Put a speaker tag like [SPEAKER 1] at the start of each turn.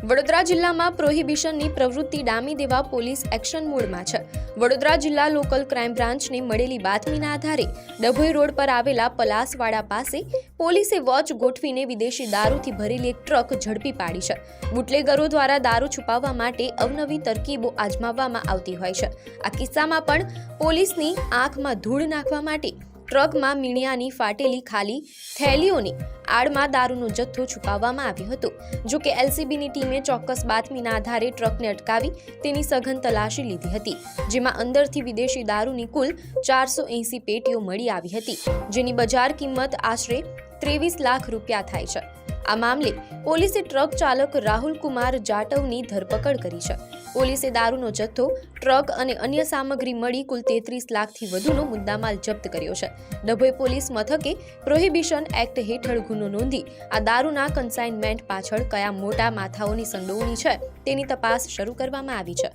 [SPEAKER 1] વડોદરા જિલ્લામાં પ્રોહિબિશનની પ્રવૃત્તિ ડામી દેવા પોલીસ એક્શન મોડમાં છે। વડોદરા જિલ્લા લોકલ ક્રાઇમ બ્રાન્ચને મળેલી બાતમીના આધારે ડભોઈ રોડ પર આવેલા પલાસવાડા પાસે પોલીસે વોચ ગોઠવીને વિદેશી દારૂથી ભરેલી એક ટ્રક ઝડપી પાડી છે। બુટલેગરો દ્વારા દારૂ છુપાવવા માટે અવનવી તરકીબો આજમાવવામાં આવતી હોય છે। આ કિસ્સામાં પણ પોલીસની આંખમાં ધૂળ નાખવા માટે ટ્રકમાં મીણિયાની ફાટેલી ખાલી થેલીઓની આડમાં દારૂનો જથ્થો છુપાવવામાં આવ્યો હતો। જો કે એલસીબીની ટીમે ચોક્કસ બાતમીના આધારે ટ્રકને અટકાવી તેની સઘન તલાશી લીધી હતી, જેમાં અંદરથી વિદેશી દારૂની કુલ 480 પેટીઓ મળી આવી હતી, જેની બજાર કિંમત આશરે 23 લાખ રૂપિયા થાય છે। આ મામલે પોલીસે ટ્રક ચાલક રાહુલ કુમાર જાટવની ધરપકડ કરી છે। પોલીસે દારૂનો જથ્થો, ટ્રક અને અન્ય સામગ્રી મળી કુલ 33 લાખથી વધુનો મુદ્દામાલ જપ્ત કર્યો છે। ડભોઈ પોલીસ મથકે પ્રોહિબિશન એક્ટ હેઠળ ગુનો નોંધી આ દારૂના કન્સાઇનમેન્ટ પાછળ કયા મોટા માથાઓની સંડોવણી છે તેની તપાસ શરૂ કરવામાં આવી છે।